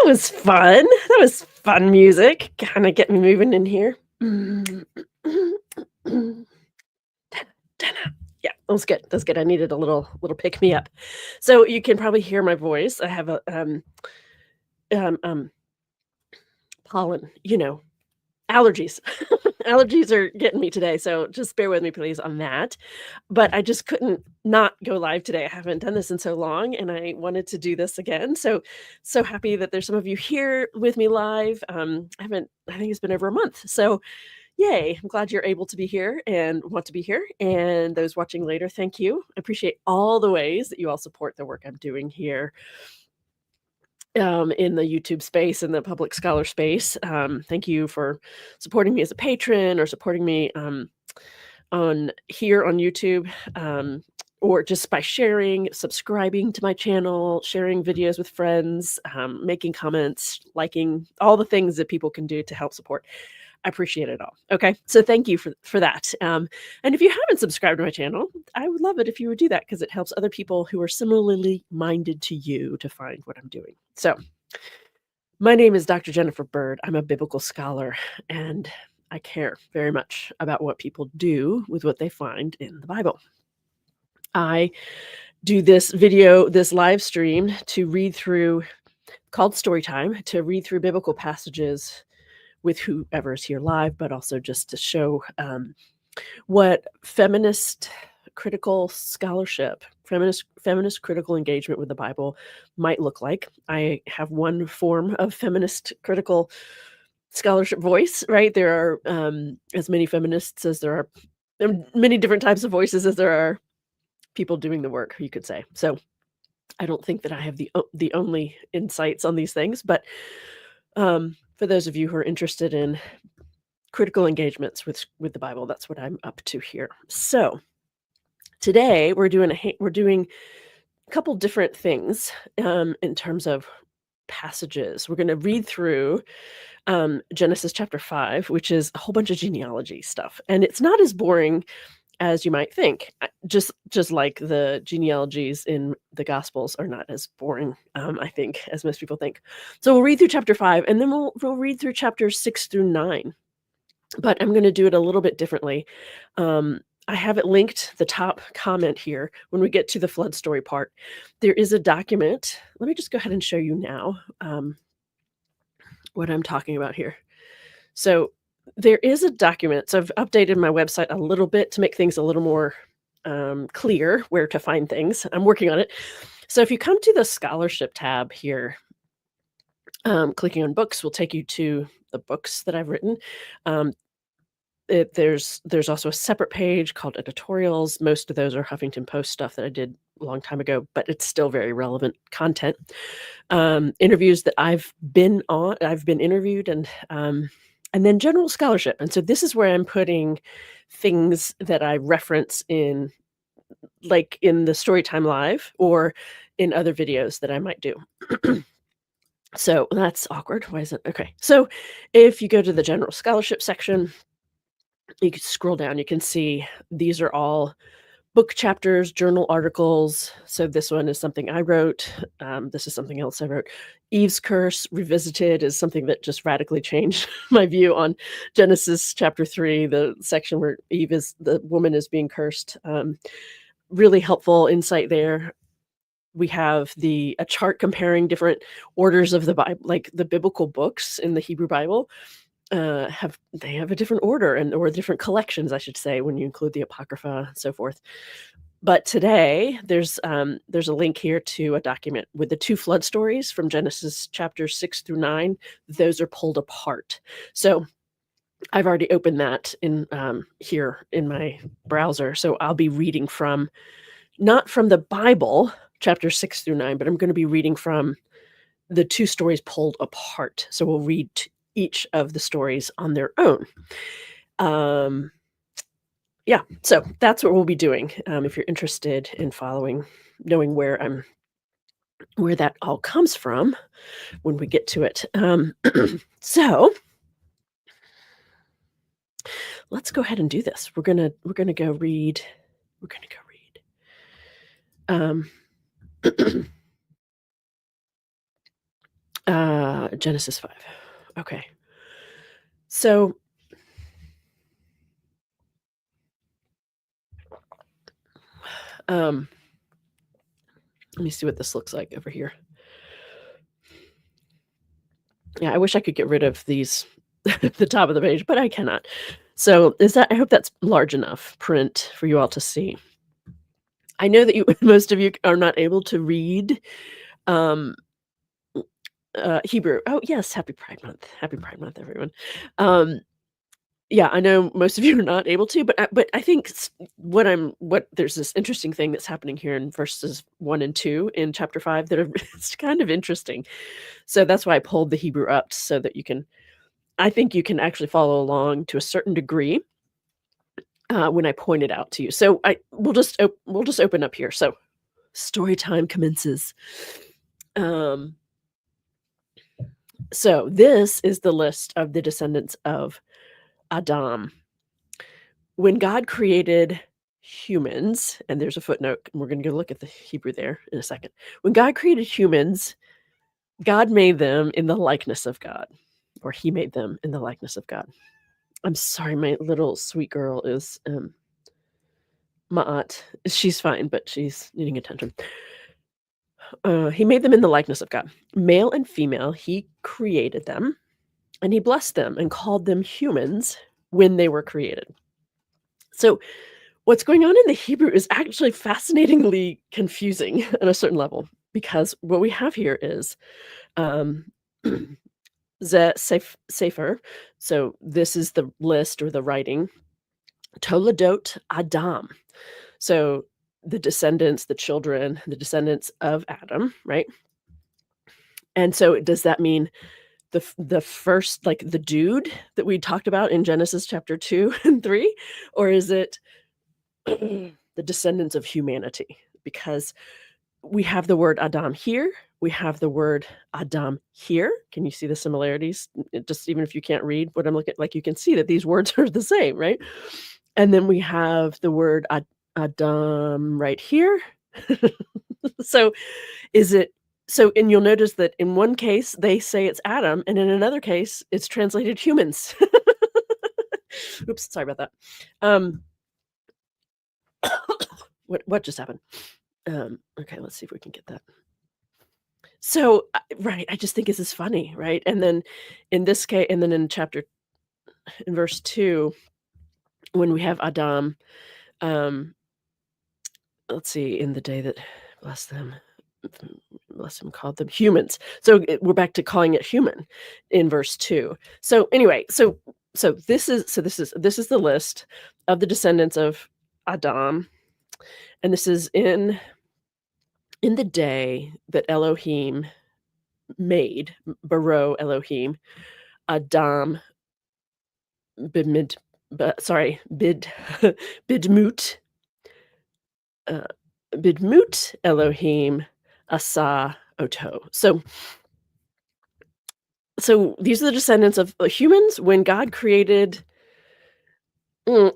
was fun. That was fun music. Kinda get me moving in here. Yeah, that was good. That's good. I needed a little pick me up. So you can probably hear my voice. I have a um, um, pollen, allergies. Allergies are getting me today, so just bear with me, please, on that. But I just couldn't not go live today. I haven't done this in so long, and I wanted to do this again. So happy that there's some of you here with me live. I think it's been over a month. So yay. I'm glad you're able to be here and want to be here. And those watching later, thank you. I appreciate all the ways that you all support the work I'm doing here in the YouTube space and the public scholar space. Thank you for supporting me as a patron or supporting me on here on YouTube, or just by sharing, subscribing to my channel, sharing videos with friends, making comments, liking, all the things that people can do to help support. I appreciate it all. Okay, so thank you for that. And if you haven't subscribed to my channel, I would love it if you would do that because it helps other people who are similarly minded to you to find what I'm doing. So my name is Dr. Jennifer Bird. I'm a biblical scholar, and I care very much about what people do with what they find in the Bible. I do this live stream to read through, called Storytime, to read through biblical passages with whoever's here live, but also just to show what feminist critical scholarship, feminist critical engagement with the Bible might look like. I have one form of feminist critical scholarship voice, right? There are as many feminists as there are many different types of voices as there are people doing the work, you could say. So I don't think that I have the only insights on these things, but for those of you who are interested in critical engagements with the Bible, that's what I'm up to here. So today we're doing a couple different things in terms of passages. We're going to read through Genesis chapter 5, which is a whole bunch of genealogy stuff, and it's not as boring as you might think. Just like the genealogies in the Gospels are not as boring, I think, as most people think. So we'll read through chapter 5, and then we'll read through chapters 6 through 9. But I'm going to do it a little bit differently. I have it linked, the top comment here, when we get to the flood story part. There is a document. Let me just go ahead and show you now what I'm talking about here. So there is a document. So I've updated my website a little bit to make things a little more clear where to find things. I'm working on it. So if you come to the scholarship tab here, clicking on books will take you to the books that I've written. There's also a separate page called editorials. Most of those are Huffington Post stuff that I did a long time ago, but it's still very relevant content. Interviews that I've been interviewed, and then general scholarship. And so this is where I'm putting things that I reference in the Storytime Live or in other videos that I might do. So that's awkward. Why is it? Okay. So if you go to the general scholarship section, you can scroll down, you can see these are all book chapters, journal articles. So this one is something I wrote. This is something else I wrote. Eve's Curse Revisited is something that just radically changed my view on Genesis chapter 3, the section where the woman is being cursed. Really helpful insight there. We have a chart comparing different orders of the Bible, like the biblical books in the Hebrew Bible. Have a different order or different collections, I should say, when you include the Apocrypha and so forth. But today there's a link here to a document with the 2 flood stories from Genesis chapters 6 through 9. Those are pulled apart. So I've already opened that in here in my browser. So I'll be reading not from the Bible, chapter 6 through 9, but I'm going to be reading from the 2 stories pulled apart. So we'll read each of the stories on their own. Yeah, so that's what we'll be doing. If you're interested in knowing where that all comes from when we get to it. So let's go ahead and do this. We're gonna go read. Genesis 5. Okay. So, um, let me see what this looks like over here. Yeah, I wish I could get rid of these the top of the page, but I cannot. So, is that I hope that's large enough print for you all to see. I know that you most of you are not able to read, um, Hebrew. Oh, yes, happy Pride Month. Happy Pride Month, everyone. Um, yeah, I know most of you are not able to, but I think what there's this interesting thing that's happening here in verses 1 and 2 in chapter 5 that are it's kind of interesting. So that's why I pulled the Hebrew up so that you can I think you can actually follow along to a certain degree, when I point it out to you. So we'll just open up here. So story time commences. Um, so this is the list of the descendants of Adam. When God created humans, and there's a footnote, and we're gonna go look at the Hebrew there in a second. When God created humans, God made them in the likeness of God, or he made them in the likeness of God. I'm sorry, my little sweet girl is, Ma'at. She's fine, but she's needing attention. He made them in the likeness of God. Male and female, he created them, and he blessed them and called them humans when they were created. So, what's going on in the Hebrew is actually fascinatingly confusing on a certain level because what we have here is um, Sefer. So, this is the list or the writing. Toledot Adam. So, the descendants, the children, the descendants of Adam, right? And so, does that mean the first, like, the dude that we talked about in Genesis chapter 2 and 3? Or is it the descendants of humanity? Because we have the word Adam here, we have the word Adam here. Can you see the similarities? Just even if you can't read what I'm looking like, you can see that these words are the same, right? And then we have the word Adam right here. So is it so and you'll notice that in one case, they say it's Adam, and in another case, it's translated humans. Oops, sorry about that. Um, what just happened? Okay, let's see if we can get that. So, right, I just think this is funny, right? And then in this case, and then in verse 2, when we have Adam, um, let's see, in the day that bless them, bless them, called them humans. So we're back to calling it human in verse 2. So anyway, this is the list of the descendants of Adam, and this is in the day that Elohim made, Baro Elohim, Adam Bidmid Bid Bidmut, uh, Bidmut Elohim Asa Oto. So these are the descendants of humans when God created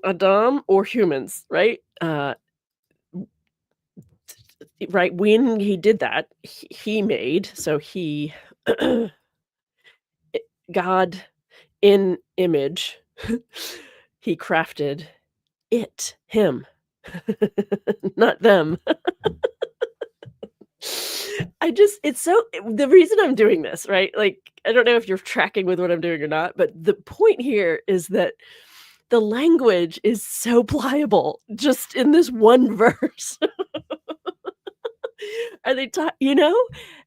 Adam or humans, right? Right, when he did that, he made so he God in image, he crafted him, not them. I just it's so the reason I'm doing this, right? Like, I don't know if you're tracking with what I'm doing or not, but the point here is that the language is so pliable just in this one verse. Are they ta you know?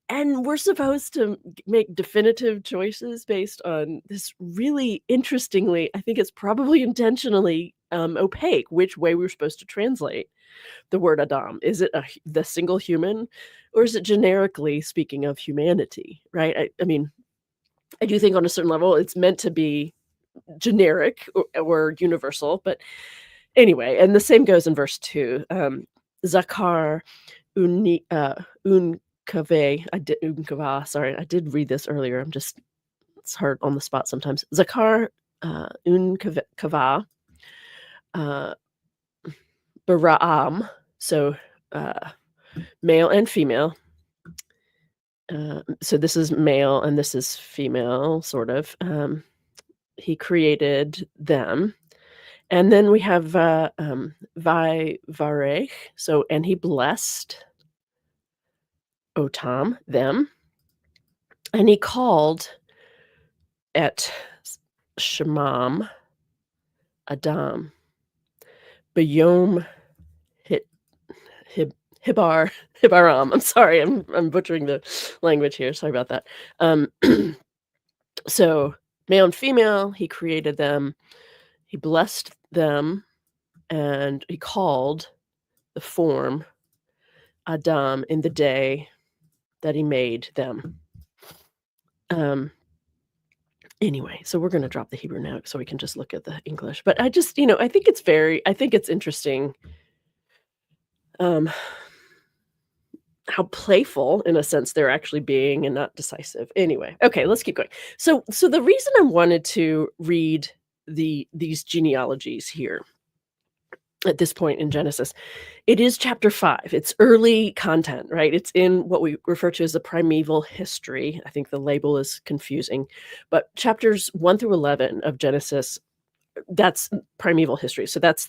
And we're supposed to make definitive choices based on this really interestingly, I think it's probably intentionally, opaque which way we're supposed to translate the word Adam. Is it the single human, or is it generically speaking of humanity, right? I mean, I do think on a certain level it's meant to be generic or universal, but anyway, and the same goes in verse 2. Zakar unkave, I did unkava, sorry, I did read this earlier. It's hard on the spot sometimes. Zakar unkava uh, Bara'am, so uh, male and female. So this is male and this is female, sort of. He created them. And then we have, Varech, so and he blessed Otam, them, and he called at Shemam, Adam, Bayom, Hit Hib Hibar Hibaram. I'm sorry, I'm butchering the language here, sorry about that. Um, so male and female, he created them, he blessed them, and he called the form Adam in the day that he made them. Um, anyway, so we're gonna drop the Hebrew now so we can just look at the English. But I just, I think it's interesting, um, how playful, in a sense, they're actually being and not decisive. Anyway, okay, let's keep going. So the reason I wanted to read these genealogies here at this point in Genesis, it is chapter 5. It's early content, right? It's in what we refer to as the primeval history. I think the label is confusing, but chapters 1 through 11 of Genesis, that's primeval history. So that's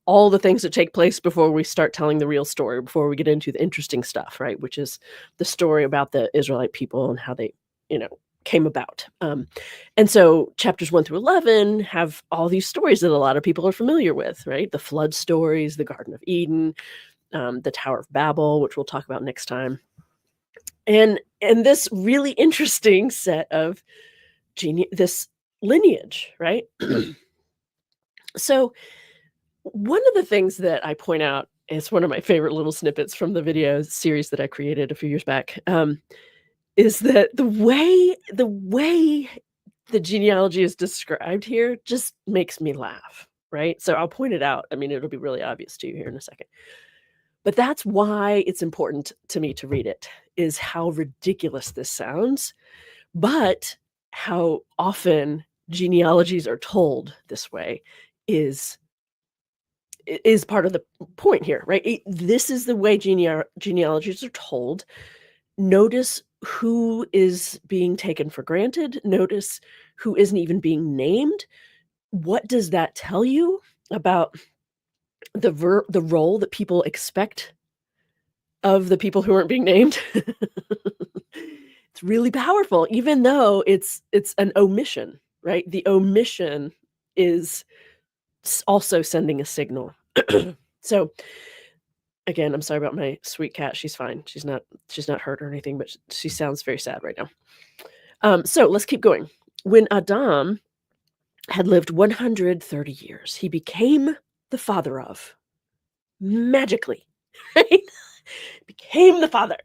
all the things that take place before we start telling the real story, before we get into the interesting stuff, right? Which is the story about the Israelite people and how they, came about. And so chapters 1 through 11 have all these stories that a lot of people are familiar with, right? The flood stories, the Garden of Eden, the Tower of Babel, which we'll talk about next time. And this really interesting set of this lineage, right? So one of the things that I point out is one of my favorite little snippets from the video series that I created a few years back, is that the way the genealogy is described here just makes me laugh, right? So I'll point it out. I mean, it'll be really obvious to you here in a second. But that's why it's important to me to read it, is how ridiculous this sounds, but how often genealogies are told this way is part of the point here, right? This is the way genealogies are told. Notice who is being taken for granted. Notice who isn't even being named. What does that tell you about the role that people expect of the people who aren't being named? It's really powerful, even though it's an omission, right? The omission is also sending a signal. So again, I'm sorry about my sweet cat. She's fine. She's not hurt or anything, but she sounds very sad right now. So let's keep going. When Adam had lived 130 years, he became the father of, magically, right? Became the father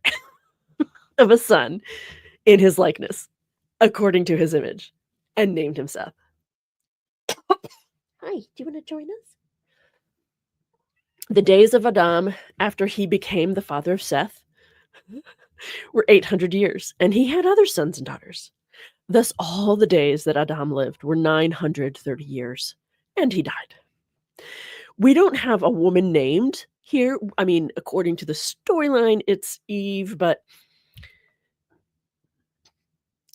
of a son in his likeness, according to his image, and named him Seth. Hi, do you want to join us? The days of Adam after he became the father of Seth were 800 years, and he had other sons and daughters. Thus all the days that Adam lived were 930 years, and he died. We don't have a woman named here. I mean, according to the storyline, it's Eve, but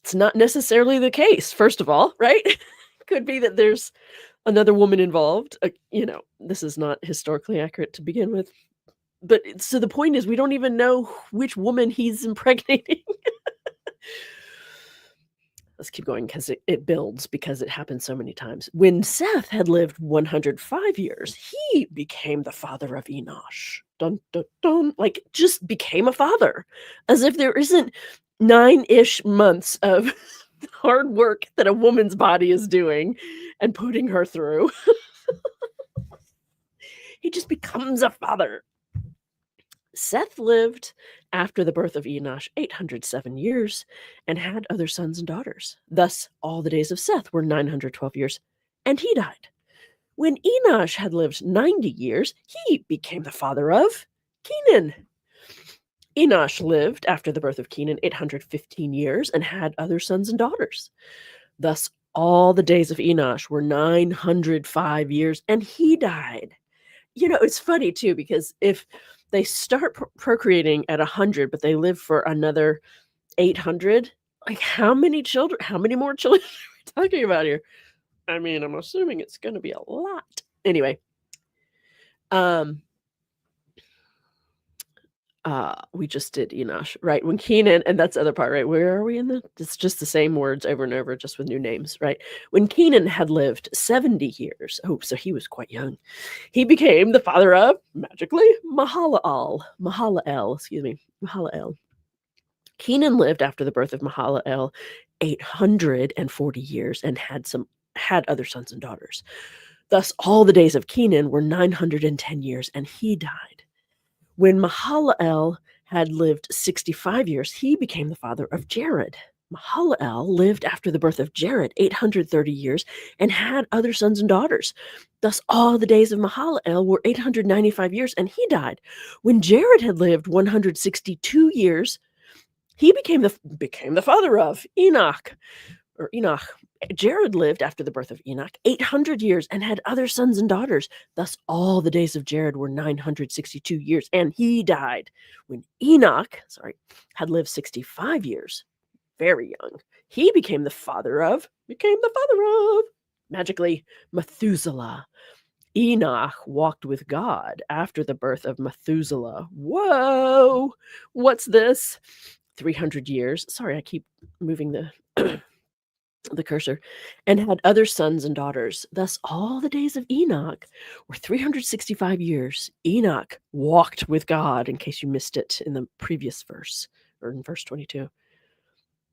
it's not necessarily the case, first of all, right? Could be that there's another woman involved. This is not historically accurate to begin with. But so the point is, we don't even know which woman he's impregnating. Let's keep going because it builds, because it happens so many times. When Seth had lived 105 years, he became the father of Enosh. Dun, dun, dun. Like, just became a father. As if there isn't 9-ish months of hard work that a woman's body is doing and putting her through. He just becomes a father. Seth lived after the birth of Enosh 807 years and had other sons and daughters. Thus, all the days of Seth were 912 years, and he died. When Enosh had lived 90 years, he became the father of Kenan. Enosh lived after the birth of Kenan 815 years and had other sons and daughters. Thus, all the days of Enosh were 905 years, and he died. It's funny, too, because if they start procreating at 100, but they live for another 800? Like, how many more children are we talking about here? I mean, I'm assuming it's gonna be a lot. Anyway, um, we just did Enosh, right? When Kenan and that's the other part, right? Where are we in the it's just the same words over and over, just with new names, right? When Kenan had lived 70 years, oh, so he was quite young, he became the father of, magically, Mahalalel, excuse me, Mahalalel. Kenan lived after the birth of Mahalalel 840 years and had other sons and daughters. Thus, all the days of Kenan were 910 years, and he died. When Mahalalel had lived 65 years, he became the father of Jared. Mahalalel lived after the birth of Jared 830 years and had other sons and daughters. Thus, all the days of Mahalalel were 895 years, and he died. When Jared had lived 162 years, he became the father of Enoch, or Enoch. Jared lived after the birth of Enoch 800 years and had other sons and daughters. Thus, all the days of Jared were 962 years, and he died. When Enoch, had lived 65 years, very young, he became the father of, magically, Methuselah. Enoch walked with God after the birth of Methuselah. Whoa! What's this? 300 years. Sorry, I keep moving the the cursor, and had other sons and daughters. Thus, all the days of Enoch were 365 years. Enoch walked with God, in case you missed it in the previous verse, or in verse 22.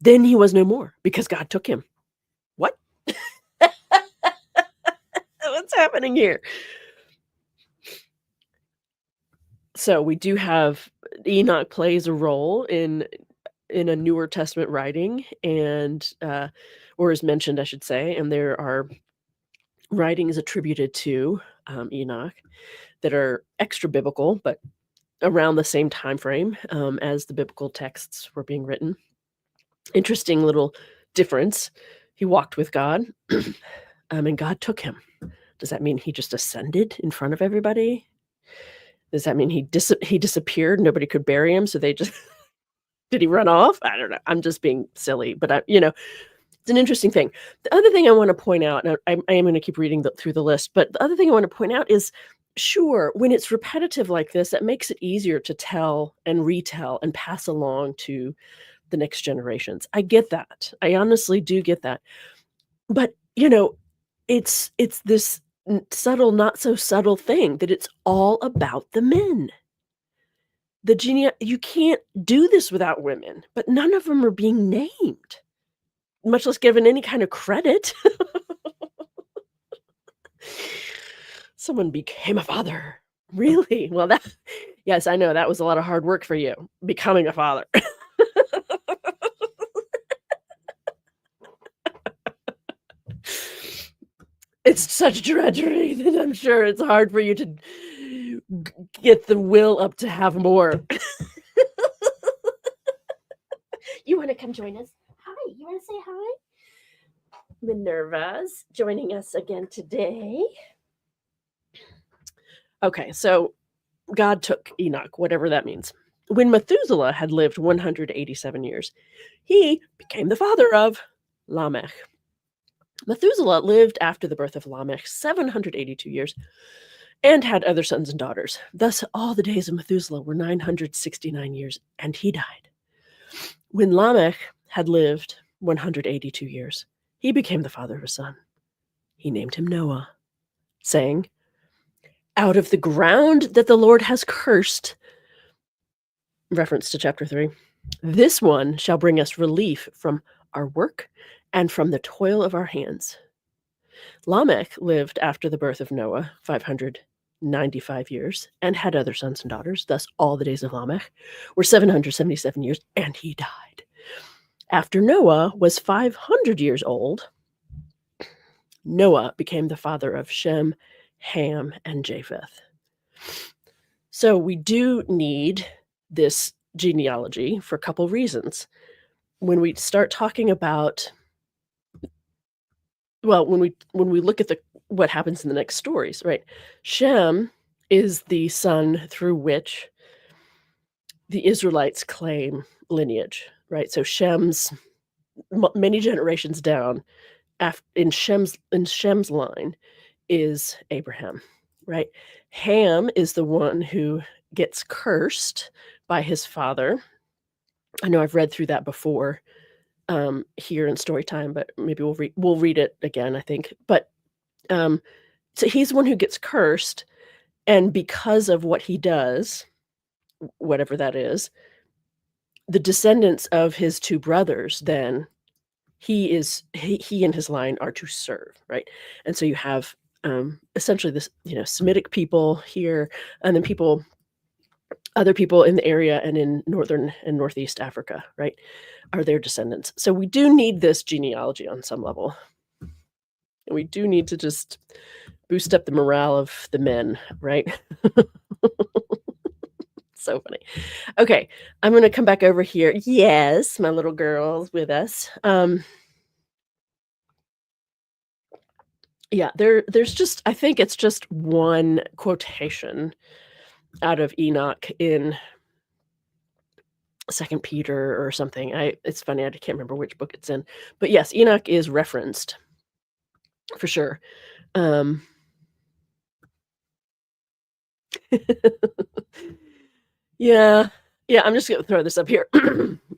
Then he was no more, because God took him. What? What's happening here? So we do have Enoch plays a role in a Newer Testament writing, and or is mentioned, I should say, and there are writings attributed to Enoch that are extra biblical, but around the same time frame as the biblical texts were being written. Interesting little difference. He walked with God, and God took him. Does that mean he just ascended in front of everybody? Does that mean he disappeared? Nobody could bury him, so they just did he run off? I don't know. I'm just being silly, but it's an interesting thing. The other thing I want to point out, and I am going to keep reading through the list, but the other thing I want to point out is, sure, when it's repetitive like this, that makes it easier to tell and retell and pass along to the next generations. I get that. I honestly do get that. But, it's this subtle, not so subtle thing that it's all about the men. You can't do this without women, but none of them are being named, much less given any kind of credit. Someone became a father. Really? Well, yes, I know that was a lot of hard work for you, becoming a father. It's such drudgery that I'm sure it's hard for you to get the will up to have more. You wanna come join us? Hi, you wanna say hi? Minerva's joining us again today. Okay, so God took Enoch, whatever that means. When Methuselah had lived 187 years, he became the father of Lamech. Methuselah lived after the birth of Lamech 782 years and had other sons and daughters. Thus, all the days of Methuselah were 969 years, and he died. When Lamech had lived 182 years, he became the father of a son. He named him Noah, saying, "Out of the ground that the Lord has cursed," reference to chapter 3, "this one shall bring us relief from our work and from the toil of our hands." Lamech lived after the birth of Noah 595 years and had other sons and daughters. Thus, all the days of Lamech were 777 years, and he died. After Noah was 500 years old, Noah became the father of Shem, Ham, and Japheth. So we do need this genealogy for a couple reasons. When we start talking about, well, when we look at what happens in the next stories, right? Shem is the son through which the Israelites claim lineage. right? So Shem's many generations down in Shem's line is Abraham, right? Ham is the one who gets cursed by his father. I know I've read through that before, here in story time, but maybe we'll read it again, I think. But, um, so he's the one who gets cursed, and because of what he does, whatever that is, the descendants of his 2 brothers then he and his line are to serve, right? And so you have, essentially this, Semitic people here, and then other people in the area and in Northern and Northeast Africa, right, are their descendants. So we do need this genealogy on some level, and we do need to just boost up the morale of the men, right? So funny. Okay, I'm gonna come back over here. Yes, my little girl's with us. Yeah, there's just I think it's just one quotation out of Enoch in Second Peter or something. It's funny, I can't remember which book it's in. But yes, Enoch is referenced for sure. Um Yeah. Yeah, I'm just gonna throw this up here.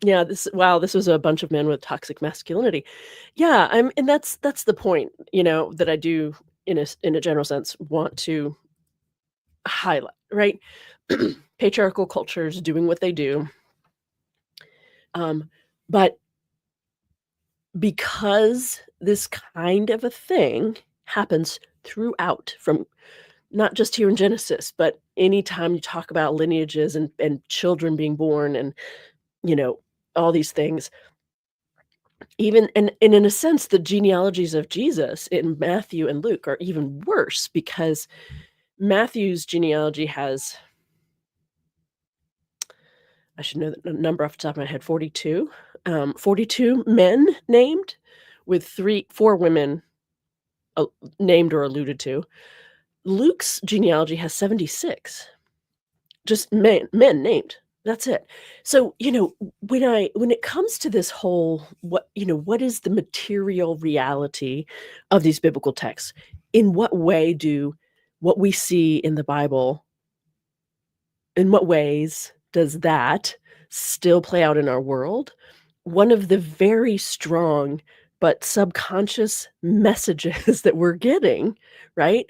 Yeah, this was a bunch of men with toxic masculinity. Yeah, and that's the point, that I do in a general sense want to highlight, right? Patriarchal cultures doing what they do, but because this kind of a thing happens throughout from not just here in Genesis, but anytime you talk about lineages and children being born and, you know, all these things, even and in a sense, the genealogies of Jesus in Matthew and Luke are even worse because Matthew's genealogy has I should know the number off the top of my head, 42, 42 men named with 4 women, uh, named or alluded to. Luke's genealogy has 76, just men named. That's it. So, when it comes to this whole what is the material reality of these biblical texts? In what way do what we see in the Bible in what ways does that still play out in our world? One of the very strong but subconscious messages that we're getting, right,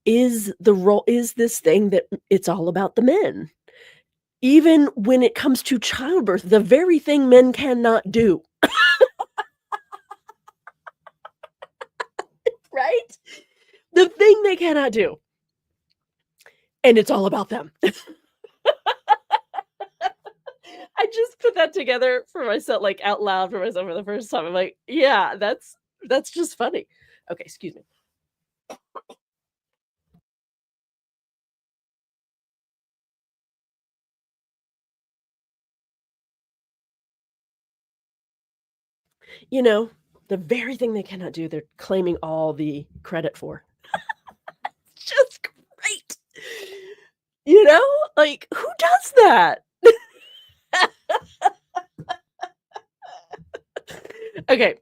is this thing that it's all about the men. Even when it comes to childbirth, the very thing men cannot do, right? The thing they cannot do, and it's all about them. I just put that together for myself, like, out loud for myself for the first time. I'm like, "Yeah, that's just funny." Okay, excuse me. You know, the very thing they cannot do, they're claiming all the credit for. It's just great. Like, who does that? Okay,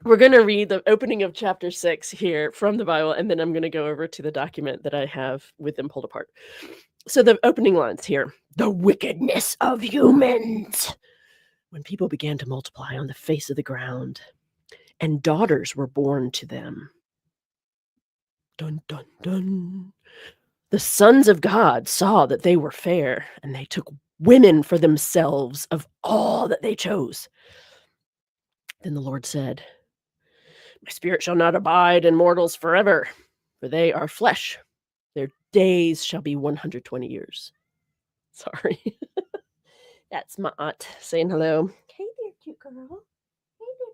we're gonna read the opening of chapter 6 here from the Bible, and then I'm gonna go over to the document that I have with them pulled apart. So the opening lines here, "The wickedness of humans. When people began to multiply on the face of the ground, and daughters were born to them. Dun, dun, dun. The sons of God saw that they were fair, and they took women for themselves of all that they chose. Then the Lord said, My spirit shall not abide in mortals forever, for they are flesh. Their days shall be 120 years." Sorry. That's my aunt saying hello. Hey there, cute girl. Hey there,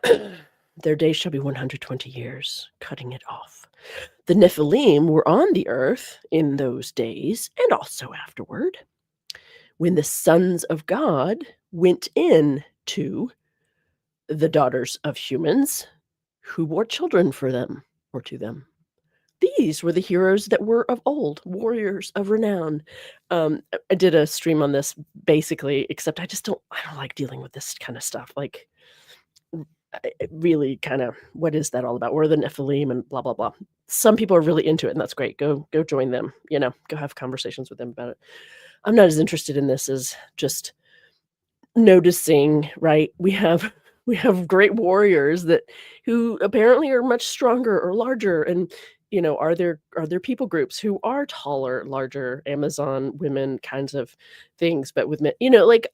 precious. Their days shall be 120 years, cutting it off. The Nephilim were on the earth in those days, and also afterward, when the sons of God went in to the daughters of humans who bore children for them or to them. These were the heroes that were of old, warriors of renown. I did a stream on this basically, except I don't like dealing with this kind of stuff. Like, really kind of what is that all about? Where are the Nephilim and blah blah blah. Some people are really into it, and that's great. Go join them. Go have conversations with them about it. I'm not as interested in this as just noticing, right? We have great warriors that who apparently are much stronger or larger, and are there people groups who are taller, larger, Amazon women kinds of things, but with men, like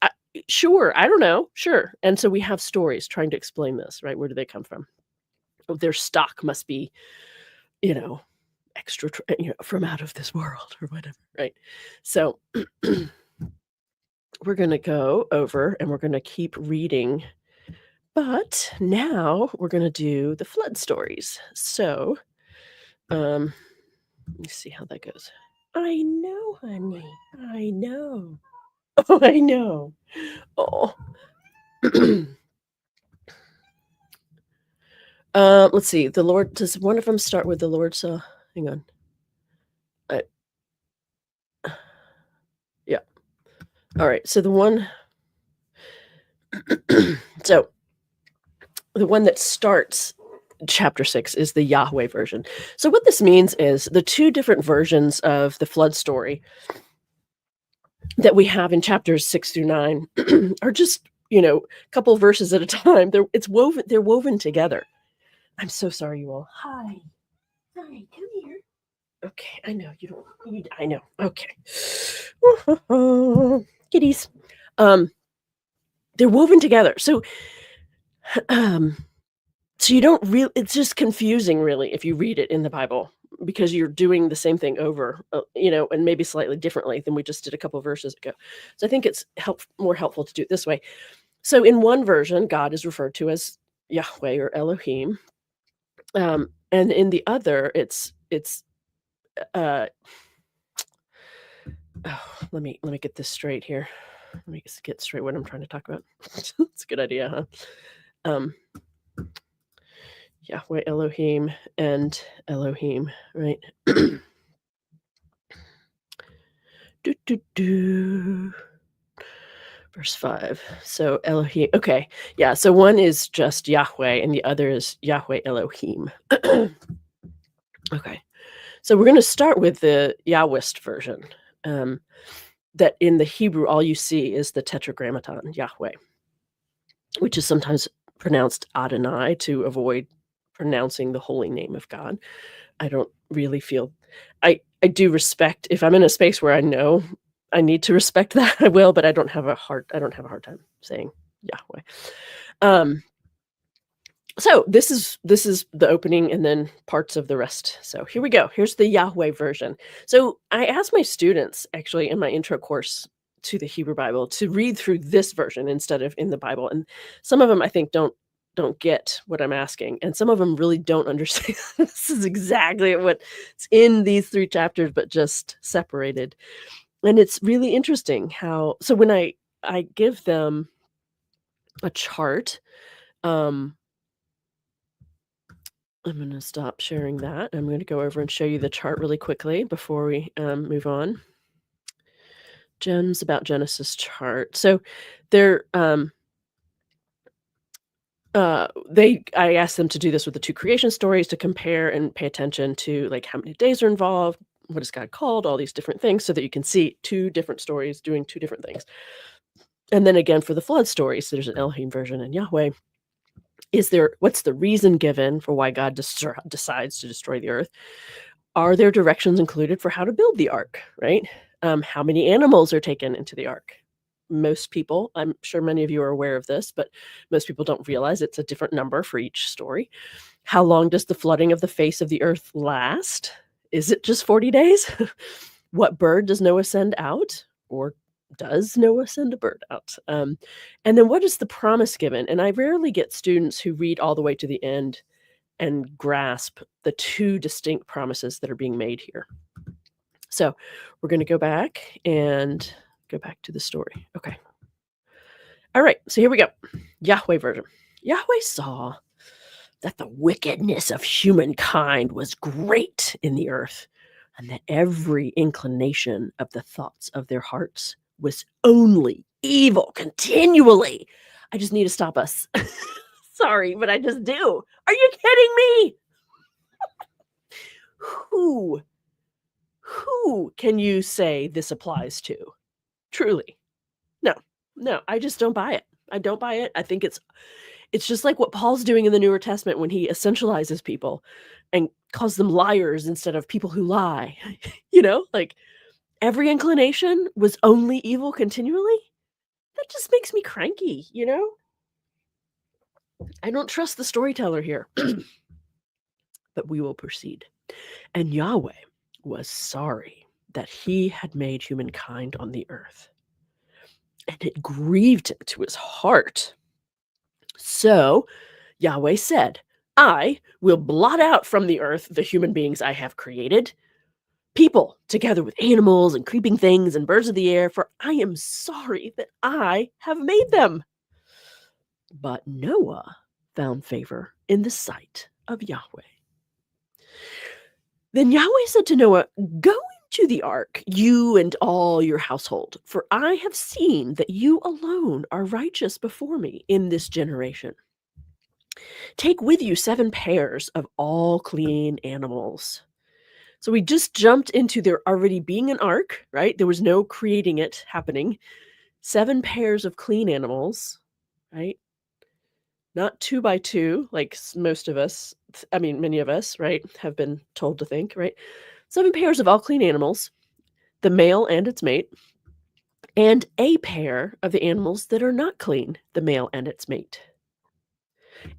sure, I don't know, sure. And so we have stories trying to explain this, right? Where do they come from? Oh, their stock must be, you know, from out of this world or whatever, right? So we're gonna go over and we're gonna keep reading, but now we're gonna do the flood stories. So, let me see how that goes. I know, honey. I know. Oh, I know. Oh. Let's see. The Lord does one of them start with the Lord saw? Hang on. I yeah. All right. So so the one that starts chapter 6 is the Yahweh version. So what this means is the two different versions of the flood story that we have in chapters 6 through 9 are just, a couple verses at a time. They're woven together. I'm so sorry, you all. Hi. Hi, come here. Okay, I know you don't need. I know. Okay. Kitties. They're woven together. So, um, so you don't really. It's just confusing, really, if you read it in the Bible because you're doing the same thing over, and maybe slightly differently than we just did a couple verses ago. So I think it's more helpful to do it this way. So in one version, God is referred to as Yahweh or Elohim, and in the other, it's uh oh, let me get this straight here. Let me just get straight what I'm trying to talk about. It's a good idea, huh? Yahweh, Elohim, and Elohim, right? do, do, do. Verse 5. So Elohim. Okay. Yeah. So one is just Yahweh and the other is Yahweh Elohim. Okay. So we're going to start with the Yahwist version. That in the Hebrew, all you see is the tetragrammaton, Yahweh, which is sometimes pronounced Adonai to avoid pronouncing the holy name of God. I don't really feel I do respect if I'm in a space where I know I need to respect that, I will, but I don't have a hard time saying Yahweh. So this is the opening and then parts of the rest. So here we go. Here's the Yahweh version. So I asked my students actually in my intro course to the Hebrew Bible to read through this version instead of in the Bible. And some of them I think don't get what I'm asking. And some of them really don't understand. This is exactly what's in these 3 chapters, but just separated. And it's really interesting how so when I give them a chart, I'm going to stop sharing that. I'm going to go over and show you the chart really quickly before we move on. Gems about Genesis chart. So they're I asked them to do this with the 2 creation stories to compare and pay attention to like how many days are involved, what is God called, all these different things so that you can see 2 different stories doing 2 different things. And then again for the flood stories, there's an Elohim version and Yahweh. What's the reason given for why God decides to destroy the earth? Are there directions included for how to build the ark, right? How many animals are taken into the ark? Most people, I'm sure many of you are aware of this, but most people don't realize it's a different number for each story. How long does the flooding of the face of the earth last? Is it just 40 days? What bird does Noah send out? Or does Noah send a bird out? And then what is the promise given? And I rarely get students who read all the way to the end and grasp the 2 distinct promises that are being made here. So we're going to go back to the story. Okay. All right. So here we go. Yahweh version. Yahweh saw that the wickedness of humankind was great in the earth, and that every inclination of the thoughts of their hearts was only evil continually. I just need to stop us. Sorry, but I just do. Are you kidding me? Who who can you say this applies to? Truly. No. No, I just don't buy it. I don't buy it. I think it's just like what Paul's doing in the Newer Testament when he essentializes people and calls them liars instead of people who lie. Like every inclination was only evil continually? That just makes me cranky? I don't trust the storyteller here. But we will proceed. And Yahweh was sorry that he had made humankind on the earth, and it grieved him to his heart. So Yahweh said, I will blot out from the earth the human beings I have created, people together with animals and creeping things and birds of the air, for I am sorry that I have made them. But Noah found favor in the sight of Yahweh. Then Yahweh said to Noah, go into the ark, you and all your household, for I have seen that you alone are righteous before me in this generation. Take with you 7 pairs of all clean animals. So we just jumped into there already being an ark, right? There was no creating it happening. 7 pairs of clean animals, right? Not 2 by 2, like most of us, many of us, right, have been told to think, right? 7 pairs of all clean animals, the male and its mate, and a pair of the animals that are not clean, the male and its mate.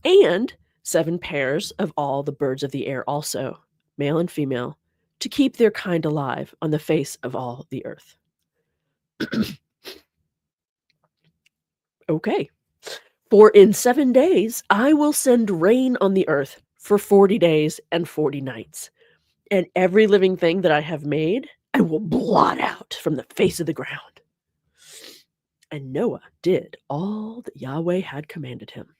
And 7 pairs of all the birds of the air also, male and female, to keep their kind alive on the face of all the earth. Okay. For in 7 days I will send rain on the earth for 40 days and 40 nights. And every living thing that I have made, I will blot out from the face of the ground. And Noah did all that Yahweh had commanded him.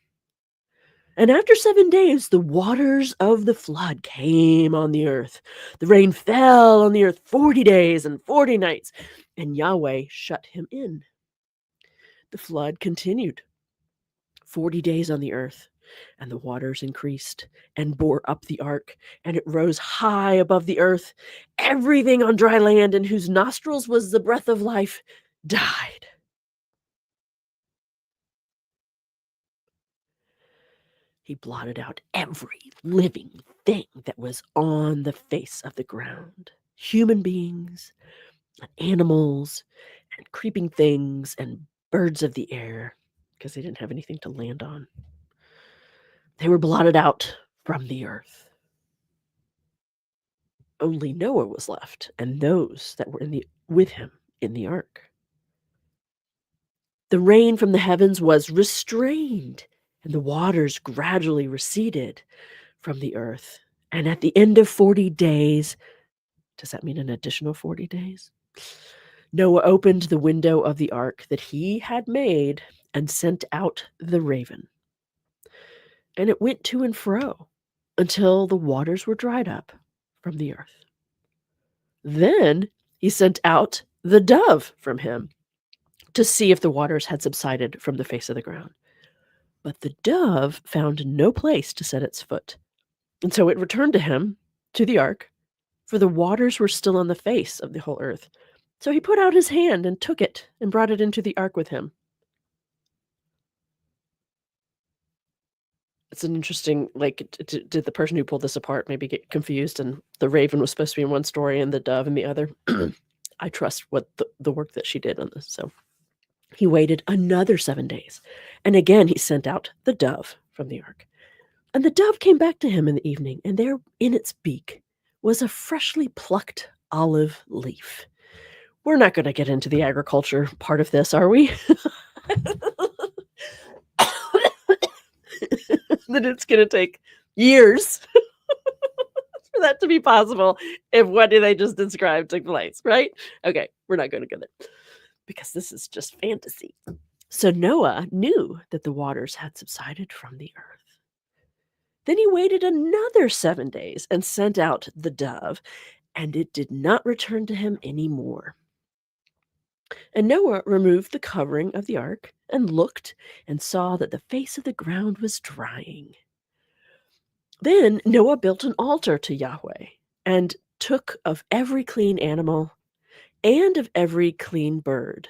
And after 7 days, the waters of the flood came on the earth. The rain fell on the earth 40 days and 40 nights, and Yahweh shut him in. The flood continued 40 days on the earth, and the waters increased and bore up the ark, and it rose high above the earth. Everything on dry land in whose nostrils was the breath of life died. He blotted out every living thing that was on the face of the ground, human beings, and animals, and creeping things, and birds of the air, because they didn't have anything to land on. They were blotted out from the earth. Only Noah was left, and those that were with him in the ark. The rain from the heavens was restrained, and the waters gradually receded from the earth. And at the end of 40 days, does that mean an additional 40 days? Noah opened the window of the ark that he had made and sent out the raven. And it went to and fro until the waters were dried up from the earth. Then he sent out the dove from him to see if the waters had subsided from the face of the ground. But the dove found no place to set its foot. And so it returned to him, to the ark, for the waters were still on the face of the whole earth. So he put out his hand and took it and brought it into the ark with him. It's an interesting, did the person who pulled this apart maybe get confused and the raven was supposed to be in one story and the dove in the other? I trust what the work that she did on this. So he waited another 7 days, and again he sent out the dove from the ark. And the dove came back to him in the evening, and there in its beak was a freshly plucked olive leaf. We're not going to get into the agriculture part of this, are we? That it's going to take years for that to be possible if what they just described took place, right? Okay, we're not going to go there because this is just fantasy. So Noah knew that the waters had subsided from the earth. Then he waited another 7 days and sent out the dove, and it did not return to him any more. And Noah removed the covering of the ark and looked and saw that the face of the ground was drying. Then Noah built an altar to Yahweh and took of every clean animal and of every clean bird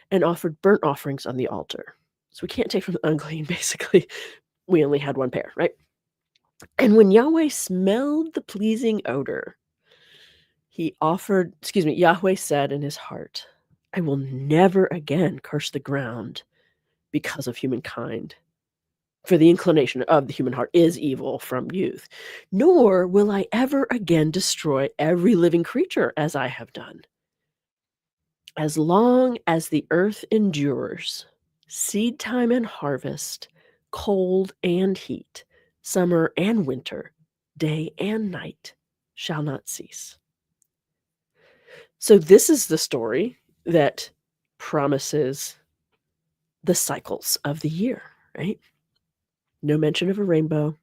and offered burnt offerings on the altar. So we can't take from the unclean, basically. We only had one pair, right? And when Yahweh smelled the pleasing odor, Yahweh said in his heart, I will never again curse the ground because of humankind. For the inclination of the human heart is evil from youth, nor will I ever again destroy every living creature as I have done. As long as the earth endures, seed time and harvest, cold and heat, summer and winter, day and night shall not cease. So this is the story that promises the cycles of the year, right? No mention of a rainbow,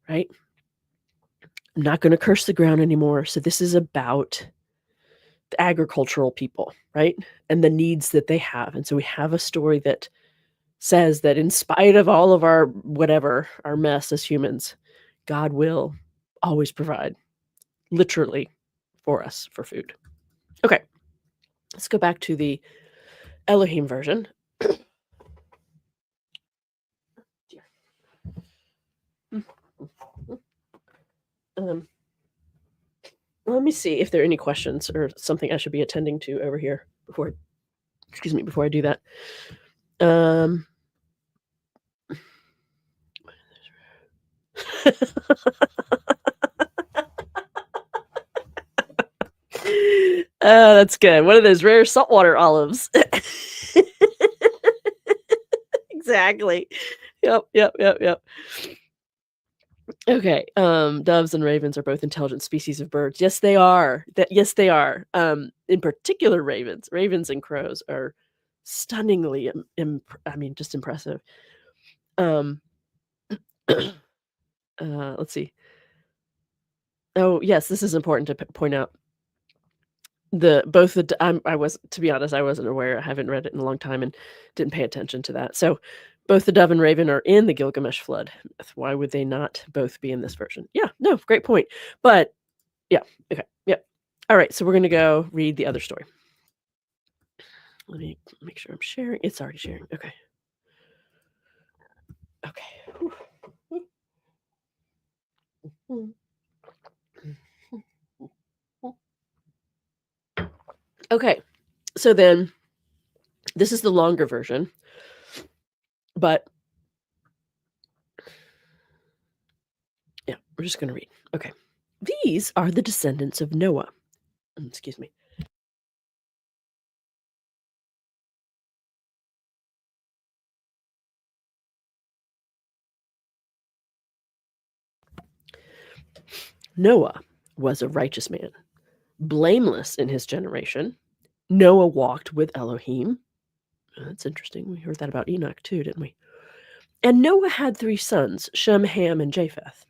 right? I'm not going to curse the ground anymore. So this is about the agricultural people, right? And the needs that they have. And so we have a story that says that in spite of all of our whatever, our mess as humans, God will always provide, literally, for us for food. Okay, let's go back to the Elohim version. Let me see if there are any questions or something I should be attending to over here before I do that. That's good. One of those rare saltwater olives. Exactly. Yep. Okay. Doves and ravens are both intelligent species of birds. Yes, they are. Yes, they are. In particular, ravens and crows are stunningly, just impressive. Let's see. Oh, yes, this is important to point out. To be honest, I wasn't aware. I haven't read it in a long time and didn't pay attention to that. So both the dove and raven are in the Gilgamesh flood. Why would they not both be in this version? Yeah, no, great point. But yeah, okay, yep. All right, so we're gonna go read the other story. Let me make sure I'm sharing. It's already sharing. Okay. Okay, so then this is the longer version, but yeah, we're just gonna read. Okay. These are the descendants of Noah. Excuse me. Noah was a righteous man, blameless in his generation. Noah walked with Elohim. That's interesting. We heard that about Enoch too, didn't we? And Noah had 3 sons, Shem, Ham, and Japheth.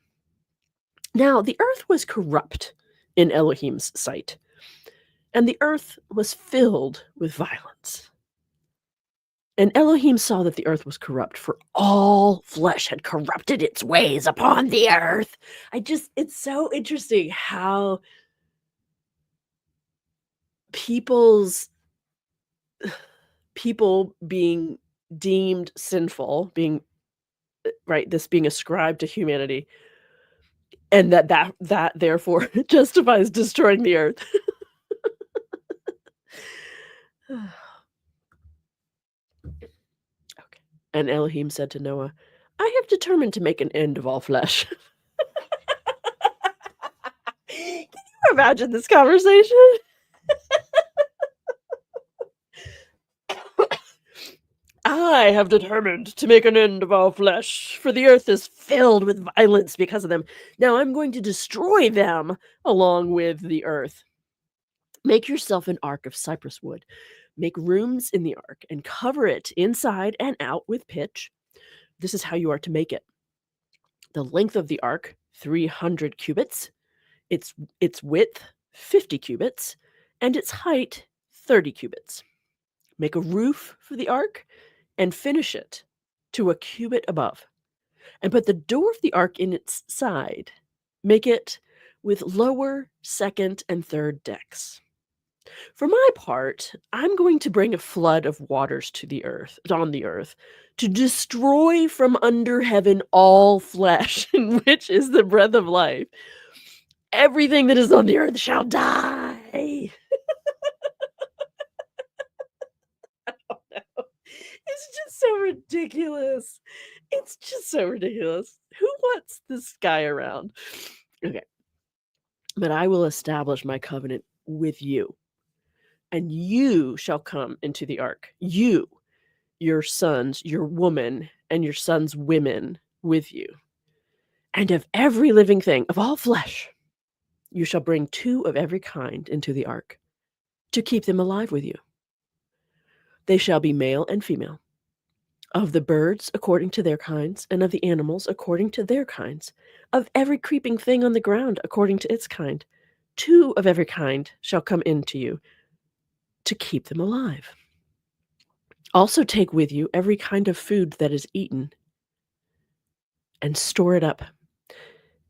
Now, the earth was corrupt in Elohim's sight, and the earth was filled with violence. And Elohim saw that the earth was corrupt, for all flesh had corrupted its ways upon the earth. It's so interesting how people being deemed sinful, being right, this being ascribed to humanity, and that therefore justifies destroying the earth. Okay. And Elohim said to Noah, I have determined to make an end of all flesh. Can you imagine this conversation? I have determined to make an end of all flesh, for the earth is filled with violence because of them. Now I'm going to destroy them along with the earth. Make yourself an ark of cypress wood. Make rooms in the ark and cover it inside and out with pitch. This is how you are to make it. The length of the ark, 300 cubits, its width, 50 cubits, and its height, 30 cubits. Make a roof for the ark and finish it to a cubit above. And put the door of the ark in its side. Make it with lower, second, and third decks. For my part, I'm going to bring a flood of waters on the earth, to destroy from under heaven all flesh, in which is the breath of life. Everything that is on the earth shall die. It's just so ridiculous. It's just so ridiculous. Who wants this guy around? Okay. But I will establish my covenant with you, and you shall come into the ark. You, your sons, your woman, and your sons' women with you. And of every living thing, of all flesh, you shall bring 2 of every kind into the ark, to keep them alive with you. They shall be male and female. Of the birds according to their kinds, and of the animals according to their kinds, of every creeping thing on the ground according to its kind, 2 of every kind shall come into you, to keep them alive. Also take with you every kind of food that is eaten, and store it up,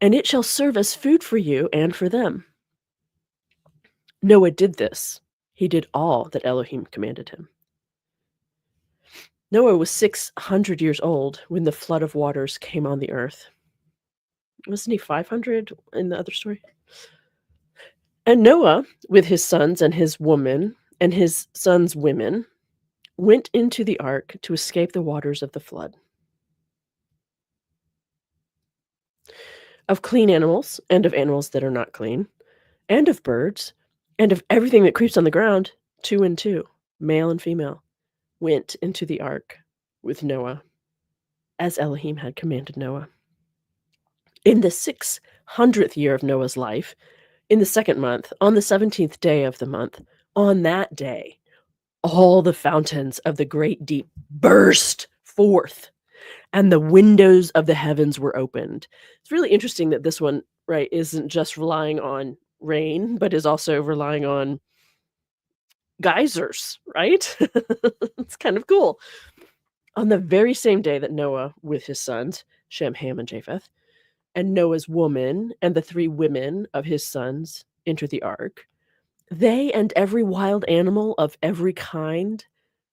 and it shall serve as food for you and for them. Noah did this. He did all that Elohim commanded him. Noah was 600 years old when the flood of waters came on the earth. Wasn't he 500 in the other story? And Noah, with his sons and his woman and his sons' women, went into the ark to escape the waters of the flood. Of clean animals, and of animals that are not clean, and of birds, and of everything that creeps on the ground, 2 and 2, male and female, went into the ark with Noah, as Elohim had commanded Noah. In the 600th year of Noah's life, in the 2nd month, on the 17th day of the month, on that day, all the fountains of the great deep burst forth, and the windows of the heavens were opened. It's really interesting that this one, right, isn't just relying on rain, but is also relying on geysers, right? It's kind of cool. On the very same day that Noah, with his sons, Shem, Ham, and Japheth, and Noah's woman and the 3 women of his sons entered the ark, they and every wild animal of every kind,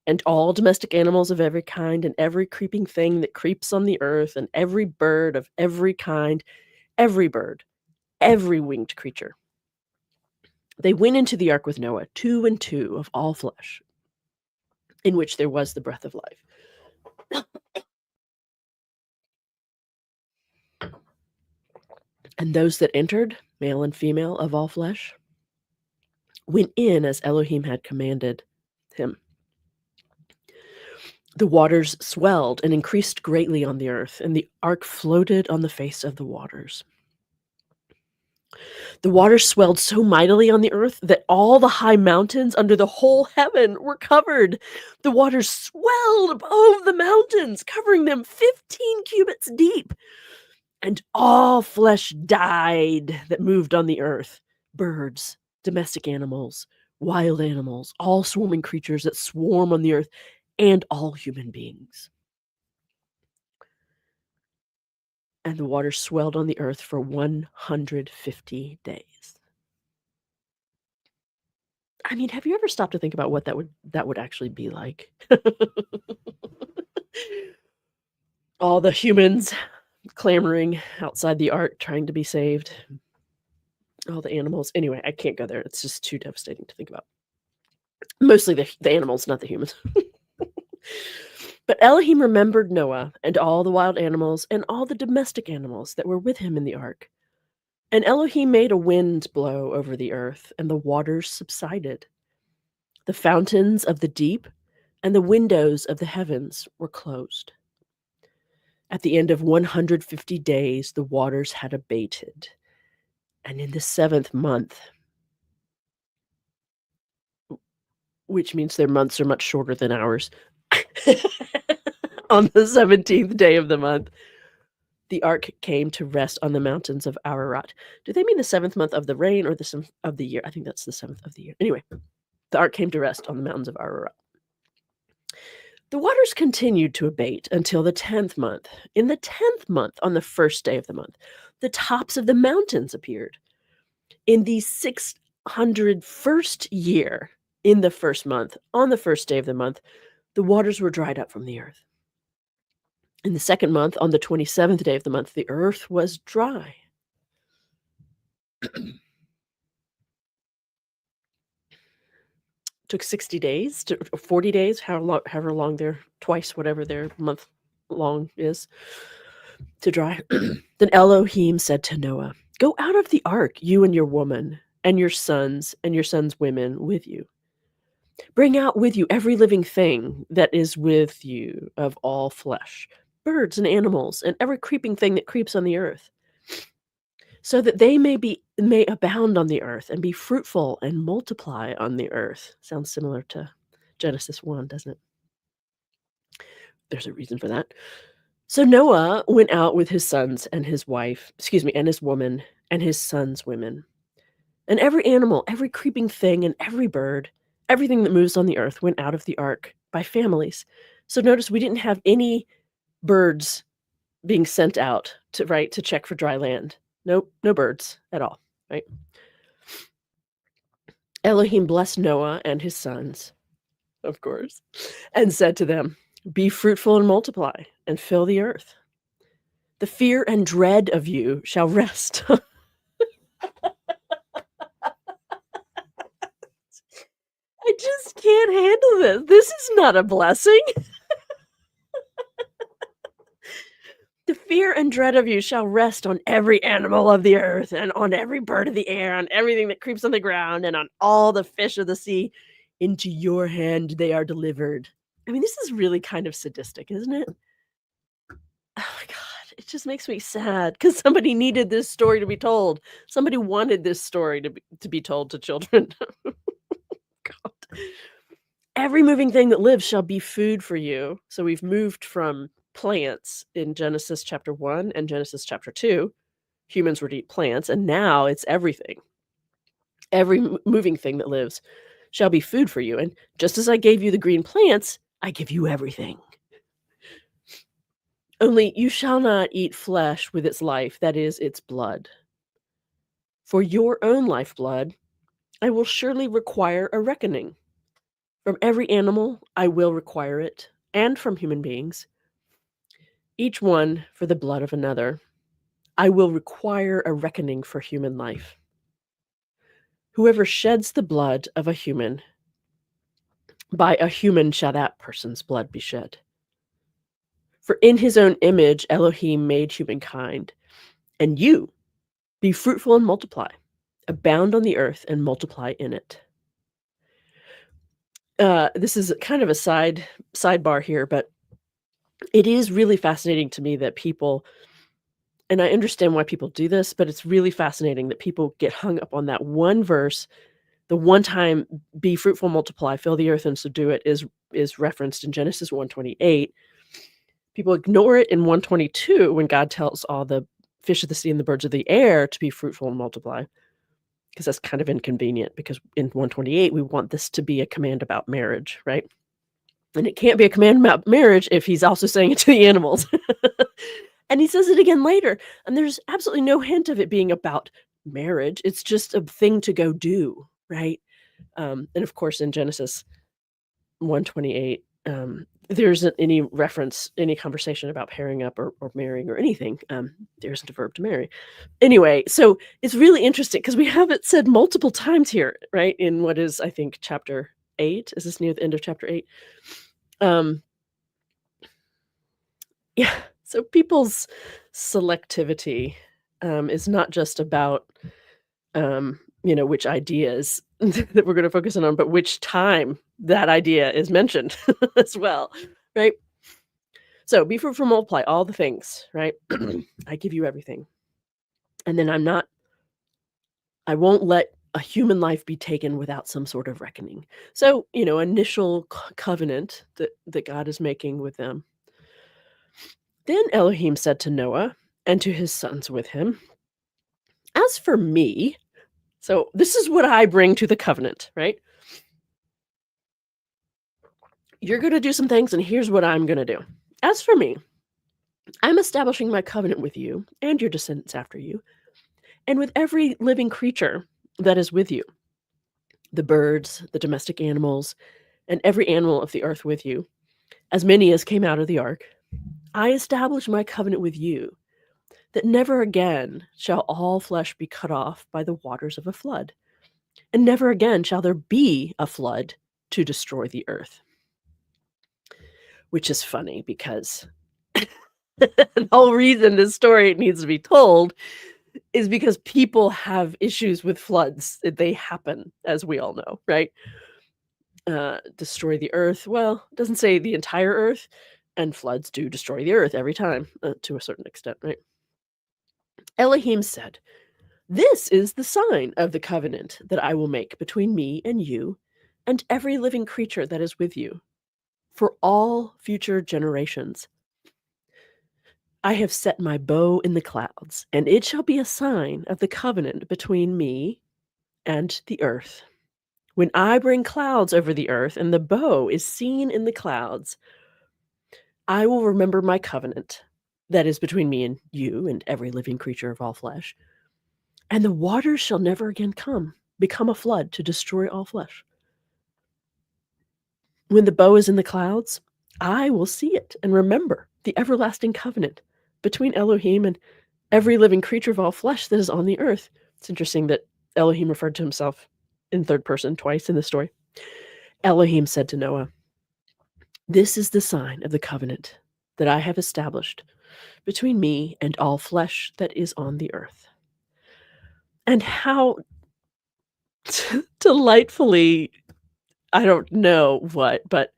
and all domestic animals of every kind, and every creeping thing that creeps on the earth, and every bird of every kind, every bird, every winged creature. They went into the ark with Noah, 2 and 2 of all flesh, in which there was the breath of life. And those that entered, male and female of all flesh, went in as Elohim had commanded him. The waters swelled and increased greatly on the earth, and the ark floated on the face of the waters. The waters swelled so mightily on the earth that all the high mountains under the whole heaven were covered. The waters swelled above the mountains, covering them 15 cubits deep. And all flesh died that moved on the earth, birds, domestic animals, wild animals, all swarming creatures that swarm on the earth, and all human beings. And the waters swelled on the earth for 150 days. I mean, have you ever stopped to think about what that would actually be like? All the humans clamoring outside the ark trying to be saved. All the animals. Anyway, I can't go there. It's just too devastating to think about. Mostly the animals, not the humans. But Elohim remembered Noah and all the wild animals and all the domestic animals that were with him in the ark. And Elohim made a wind blow over the earth, and the waters subsided. The fountains of the deep and the windows of the heavens were closed. At the end of 150 days, the waters had abated. And in the 7th month, which means their months are much shorter than ours, on the 17th day of the month, the ark came to rest on the mountains of Ararat. Do they mean the 7th month of the rain or the 7th of the year? I think that's the 7th of the year. Anyway, the ark came to rest on the mountains of Ararat. The waters continued to abate until the 10th month. In the 10th month, on the first day of the month, the tops of the mountains appeared. In the 601st year, in the first month, on the first day of the month, the waters were dried up from the earth. In the second month, on the 27th day of the month, the earth was dry. Took 60 days to or 40 days, however long their twice whatever their month long is, to dry. Then Elohim said to Noah, "Go out of the ark, you and your woman, and your sons women with you. Bring out with you every living thing that is with you of all flesh, birds and animals, and every creeping thing that creeps on the earth, so that they may abound on the earth and be fruitful and multiply on the earth." Sounds similar to Genesis 1, doesn't it? There's a reason for that. So Noah went out with his sons and his wife, and his woman and his sons' women. And every animal, every creeping thing, and every bird, everything that moves on the earth went out of the ark by families. So notice we didn't have any birds being sent out to check for dry land. Nope, no birds at all, right? Elohim blessed Noah and his sons, of course, and said to them, "Be fruitful and multiply, and fill the earth. The fear and dread of you shall rest." I just can't handle this. This is not a blessing. "The fear and dread of you shall rest on every animal of the earth, and on every bird of the air, on everything that creeps on the ground, and on all the fish of the sea. Into your hand they are delivered." I mean, this is really kind of sadistic, isn't it? Oh my god, it just makes me sad because somebody needed this story to be told. Somebody wanted this story to be told to children. God. "Every moving thing that lives shall be food for you." So we've moved from plants in Genesis chapter 1 and Genesis chapter 2. Humans were to eat plants, and now it's everything. "Every moving thing that lives shall be food for you. And just as I gave you the green plants, I give you everything. Only you shall not eat flesh with its life, that is, its blood. For your own lifeblood, I will surely require a reckoning. From every animal, I will require it, and from human beings, each one for the blood of another. I will require a reckoning for human life. Whoever sheds the blood of a human, by a human shall that person's blood be shed. For in his own image Elohim made humankind. And you, be fruitful and multiply, abound on the earth and multiply in it." This is kind of a sidebar here, but it is really fascinating to me that people, and I understand why people do this, but it's really fascinating that people get hung up on that one verse. The one time "be fruitful, multiply, fill the earth and subdue it" is referenced in Genesis 1:28. People ignore it in 1:22 when God tells all the fish of the sea and the birds of the air to be fruitful and multiply, because that's kind of inconvenient, because in 1:28 we want this to be a command about marriage, right? And it can't be a command about marriage if he's also saying it to the animals. And he says it again later, and there's absolutely no hint of it being about marriage. It's just a thing to go do, right? And of course, in Genesis 1:28, there isn't any reference, any conversation about pairing up or marrying or anything. There isn't a verb to marry. Anyway, so it's really interesting because we have it said multiple times here, right? In what is, I think, chapter 8. Is this near the end of chapter 8? Um, yeah. So people's selectivity is not just about which ideas that we're going to focus on, but which time that idea is mentioned as well, right? So be fruitful, multiply, all the things, right? I give you everything. And then I won't let a human life be taken without some sort of reckoning. So, initial covenant that God is making with them. Then Elohim said to Noah, and to his sons with him. As for me, so this is what I bring to the covenant, right? You're going to do some things, and here's what I'm going to do. As for me, I'm establishing my covenant with you and your descendants after you, and with every living creature that is with you, the birds, the domestic animals, and every animal of the earth with you, as many as came out of the ark. I establish my covenant with you, that never again shall all flesh be cut off by the waters of a flood, and never again shall there be a flood to destroy the earth. Which is funny because the whole reason this story needs to be told is because people have issues with floods. They happen, as we all know, right? Destroy the earth. Well, it doesn't say the entire earth, and floods do destroy the earth every time, to a certain extent, right? Elohim said, "This is the sign of the covenant that I will make between me and you and every living creature that is with you for all future generations. I have set my bow in the clouds, and it shall be a sign of the covenant between me and the earth. When I bring clouds over the earth and the bow is seen in the clouds, I will remember my covenant that is between me and you and every living creature of all flesh. And the waters shall never again become a flood to destroy all flesh. When the bow is in the clouds, I will see it and remember the everlasting covenant between Elohim and every living creature of all flesh that is on the earth." It's interesting that Elohim referred to himself in third person twice in the story. Elohim said to Noah, "This is the sign of the covenant that I have established between me and all flesh that is on the earth." And how delightfully, I don't know what, but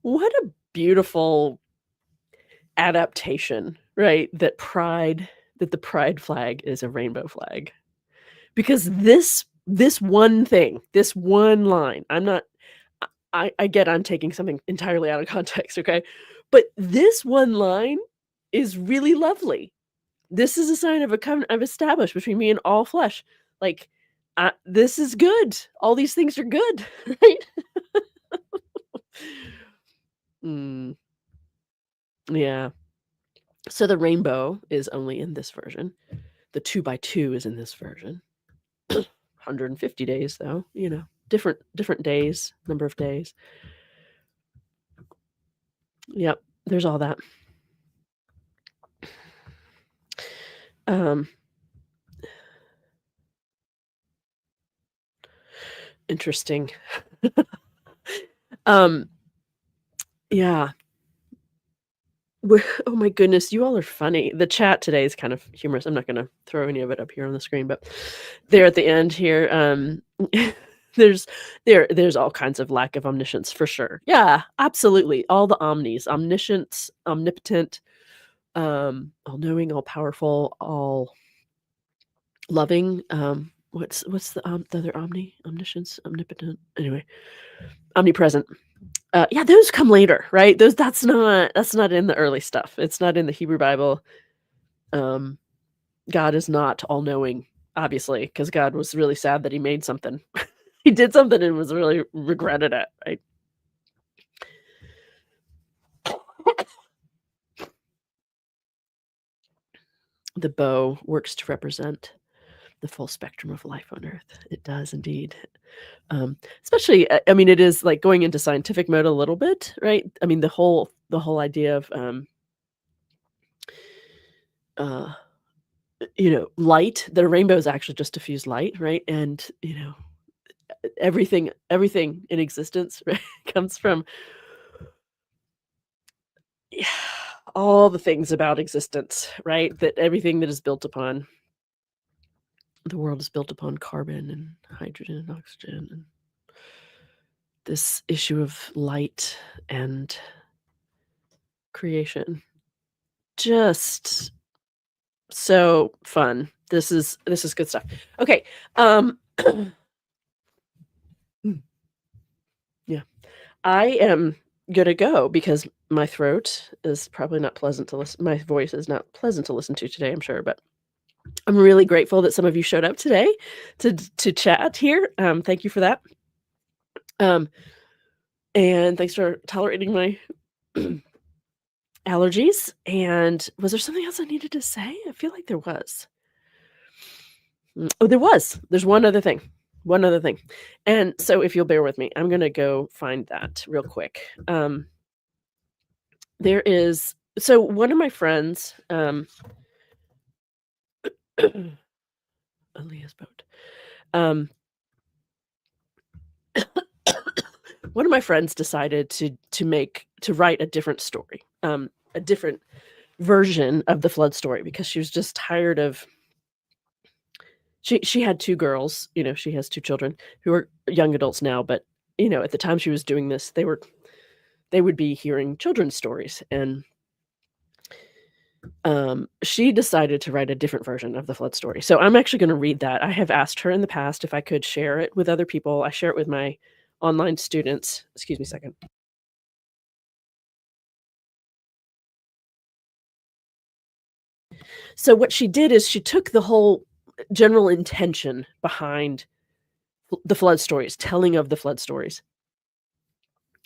what a beautiful adaptation, right? That the pride flag is a rainbow flag. Because this one thing, this one line, I'm not I get I'm taking something entirely out of context, okay? But this one line is really lovely. "This is a sign of a covenant I've established between me and all flesh." Like, this is good. All these things are good, right? Mm, yeah. So the rainbow is only in this version. The 2 by 2 is in this version. 150 days though, different days, number of days. Yep, there's all that. Um, Interesting. Um, yeah. Oh my goodness, you all are funny. The chat today is kind of humorous. I'm not gonna throw any of it up here on the screen, but there at the end here, there's there's all kinds of lack of omniscience for sure. Yeah, absolutely. All the omnis, omniscience, omnipotent, all-knowing, all-powerful, all loving. What's the other omni? Omniscience, omnipotent. Anyway, omnipresent. Yeah, those come later, right? Those that's not in the early stuff. It's not in the Hebrew Bible. Um, God is not all-knowing, obviously, because God was really sad that he made something. He did something and was really regretted it, right? The bow works to represent the full spectrum of life on Earth. It does indeed. Especially, I mean, it is like going into scientific mode a little bit, right? I mean, the whole idea of uh, light. The rainbow is actually just diffused light, right? And everything in existence, right, comes from yeah, all the things about existence, right? That everything that is built upon the world is built upon carbon and hydrogen and oxygen and this issue of light and creation. Just so fun. This is good stuff. Okay. Mm, yeah. I am gonna go because my throat is probably not pleasant to listen my voice is not pleasant to listen to today, I'm sure, but I'm really grateful that some of you showed up today to chat here. Thank you for that. Um, and thanks for tolerating my allergies. And was there something else I needed to say? I feel like there was. Oh, there was. There's one other thing. One other thing. And so if you'll bear with me, I'm gonna go find that real quick. There is so one of my friends, Aaliyah's boat. Um, one of my friends decided to write a different story, a different version of the flood story because she was just tired of she had 2 girls, she has 2 children who are young adults now, but, at the time she was doing this, they would be hearing children's stories, and, she decided to write a different version of the flood story. So I'm actually gonna read that. I have asked her in the past if I could share it with other people. I share it with my online students. Excuse me a second. So what she did is she took the whole general intention behind the flood stories, telling of the flood stories,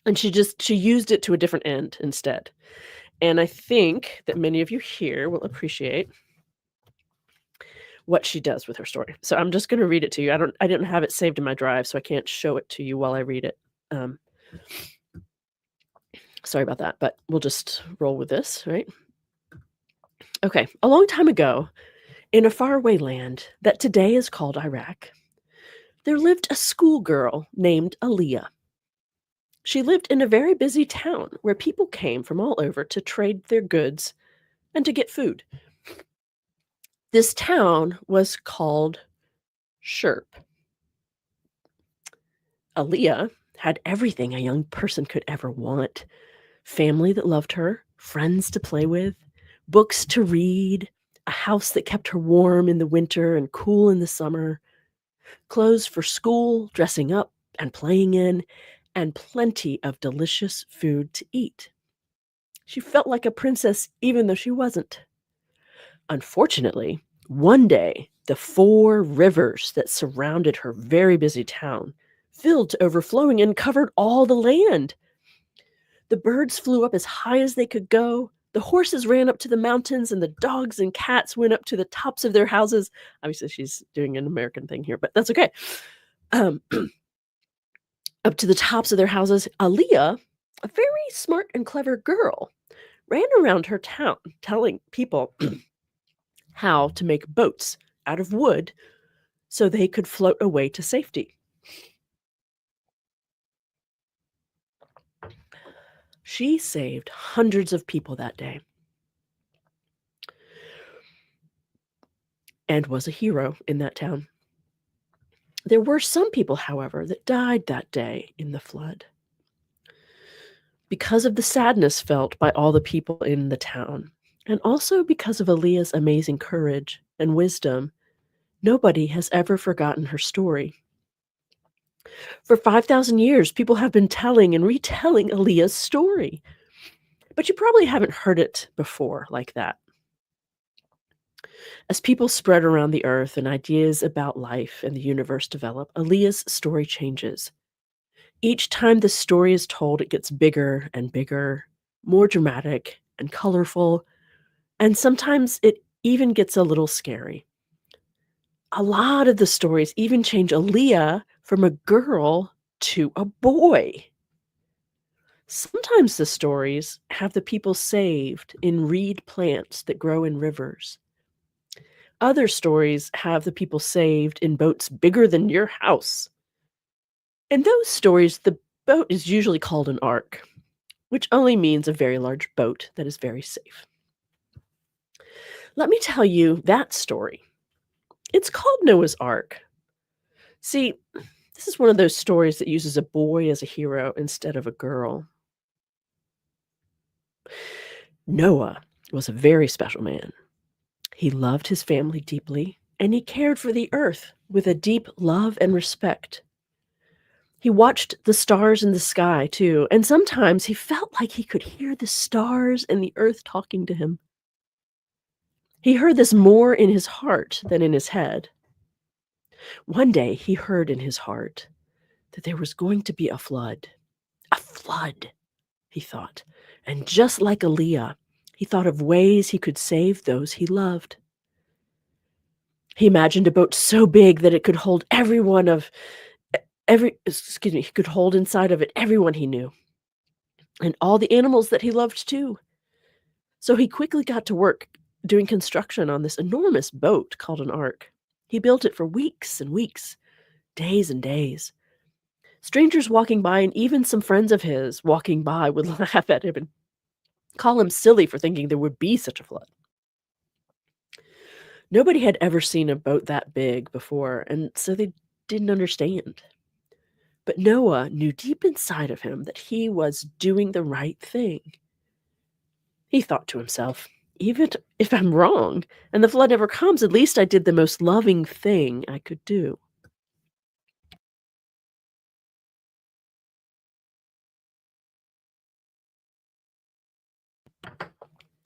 and she used it to a different end instead. And I think that many of you here will appreciate what she does with her story. So I'm just gonna read it to you. I didn't have it saved in my drive, so I can't show it to you while I read it. Um, sorry about that, but we'll just roll with this, right? Okay. A long time ago, in a faraway land that today is called Iraq, there lived a schoolgirl named Aaliyah. She lived in a very busy town where people came from all over to trade their goods and to get food. This town was called Sherp. Aaliyah had everything a young person could ever want: family that loved her, friends to play with, books to read, a house that kept her warm in the winter and cool in the summer, clothes for school, dressing up and playing in, and plenty of delicious food to eat. She felt like a princess even though she wasn't. Unfortunately, one day, the 4 rivers that surrounded her very busy town filled to overflowing and covered all the land. The birds flew up as high as they could go. The horses ran up to the mountains, and the dogs and cats went up to the tops of their houses. Obviously, she's doing an American thing here, but that's okay. Um, up to the tops of their houses, Aaliyah, a very smart and clever girl, ran around her town telling people how to make boats out of wood so they could float away to safety. She saved hundreds of people that day and was a hero in that town. There were some people, however, that died that day in the flood. Because of the sadness felt by all the people in the town, and also because of Aaliyah's amazing courage and wisdom, nobody has ever forgotten her story. For 5,000 years, people have been telling and retelling Aaliyah's story, but you probably haven't heard it before like that. As people spread around the earth and ideas about life and the universe develop, Aaliyah's story changes. Each time the story is told, it gets bigger and bigger, more dramatic and colorful, and sometimes it even gets a little scary. A lot of the stories even change Aaliyah from a girl to a boy. Sometimes the stories have the people saved in reed plants that grow in rivers. Other stories have the people saved in boats bigger than your house. In those stories, the boat is usually called an ark, which only means a very large boat that is very safe. Let me tell you that story. It's called Noah's Ark. See, this is one of those stories that uses a boy as a hero instead of a girl. Noah was a very special man. He loved his family deeply, and he cared for the earth with a deep love and respect. He watched the stars in the sky too, and sometimes he felt like he could hear the stars and the earth talking to him. He heard this more in his heart than in his head. One day he heard in his heart that there was going to be a flood. A flood, he thought. And just like Aaliyah, he thought of ways he could save those he loved. He imagined a boat so big that it could hold he could hold inside of it everyone he knew, and all the animals that he loved too. So he quickly got to work doing construction on this enormous boat called an ark. He built it for weeks and weeks, days and days. Strangers walking by and even some friends of his walking by would laugh at him and call him silly for thinking there would be such a flood. Nobody had ever seen a boat that big before, and so they didn't understand. But Noah knew deep inside of him that he was doing the right thing. He thought to himself, even if I'm wrong and the flood never comes, at least I did the most loving thing I could do.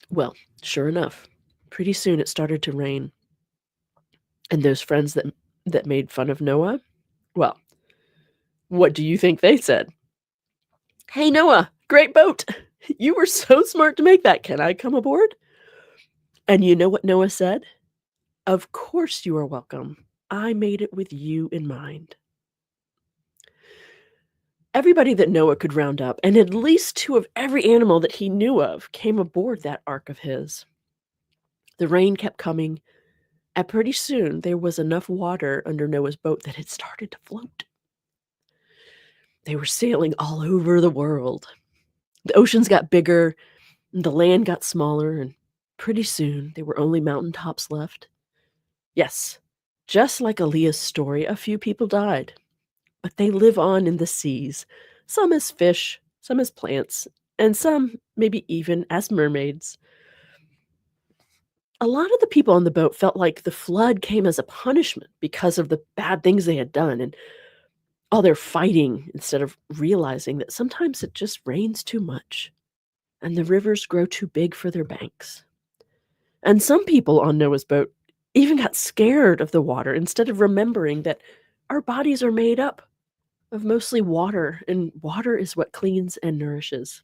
Well, sure enough, pretty soon it started to rain. And those friends that made fun of Noah, well, what do you think they said? "Hey, Noah, great boat. You were so smart to make that. Can I come aboard?" And you know what Noah said? "Of course you are welcome. I made it with you in mind." Everybody that Noah could round up, and at least 2 of every animal that he knew of, came aboard that ark of his. The rain kept coming, and pretty soon there was enough water under Noah's boat that it started to float. They were sailing all over the world. The oceans got bigger, and the land got smaller, and pretty soon there were only mountain tops left. Yes, just like Aaliyah's story, a few people died, but they live on in the seas, some as fish, some as plants, and some maybe even as mermaids. A lot of the people on the boat felt like the flood came as a punishment because of the bad things they had done and all their fighting, instead of realizing that sometimes it just rains too much and the rivers grow too big for their banks. And some people on Noah's boat even got scared of the water instead of remembering that our bodies are made up of mostly water, and water is what cleans and nourishes.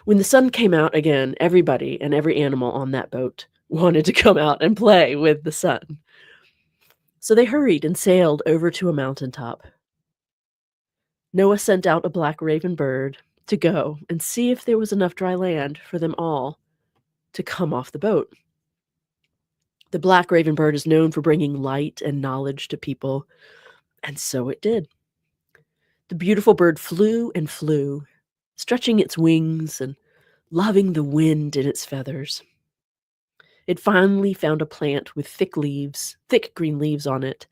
When the sun came out again, everybody and every animal on that boat wanted to come out and play with the sun. So they hurried and sailed over to a mountaintop. Noah sent out a black raven bird to go and see if there was enough dry land for them all to come off the boat. The black raven bird is known for bringing light and knowledge to people, and so it did. The beautiful bird flew and flew, stretching its wings and loving the wind in its feathers. It finally found a plant with thick green leaves on it,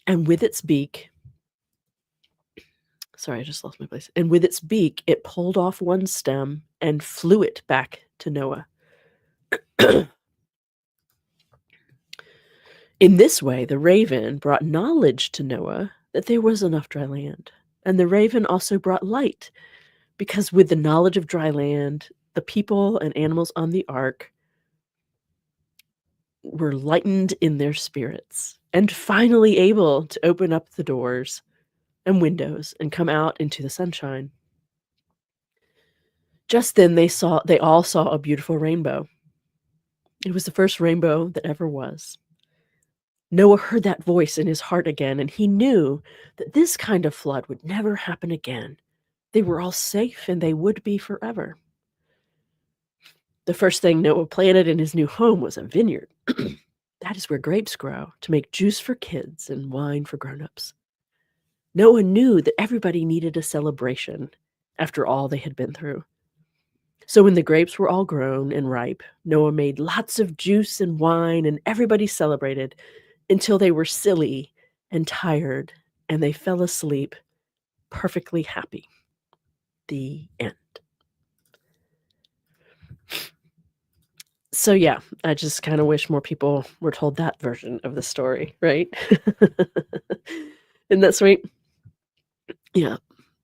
and with its beak sorry, I just lost my place. And with its beak, it pulled off one stem and flew it back to Noah. In this way, the raven brought knowledge to Noah that there was enough dry land. And the raven also brought light, because with the knowledge of dry land, the people and animals on the ark were lightened in their spirits and finally able to open up the doors and windows and come out into the sunshine. Just then they all saw a beautiful rainbow. It was the first rainbow that ever was. Noah heard that voice in his heart again, and he knew that this kind of flood would never happen again. They were all safe, and they would be forever. The first thing Noah planted in his new home was a vineyard. That is where grapes grow, to make juice for kids and wine for grown-ups. Noah knew that everybody needed a celebration after all they had been through. So when the grapes were all grown and ripe, Noah made lots of juice and wine, and everybody celebrated until they were silly and tired, and they fell asleep perfectly happy. The end. So yeah, I just kinda wish more people were told that version of the story, right? Isn't that sweet? Yeah.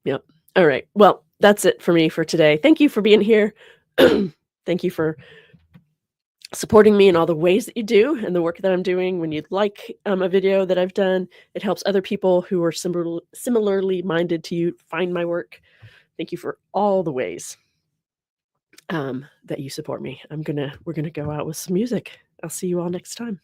Yep. All right. Well, that's it for me for today. Thank you for being here. Thank you for supporting me in all the ways that you do and the work that I'm doing. When you like a video that I've done, it helps other people who are similarly minded to you find my work. Thank you for all the ways that you support me. We're gonna go out with some music. I'll see you all next time.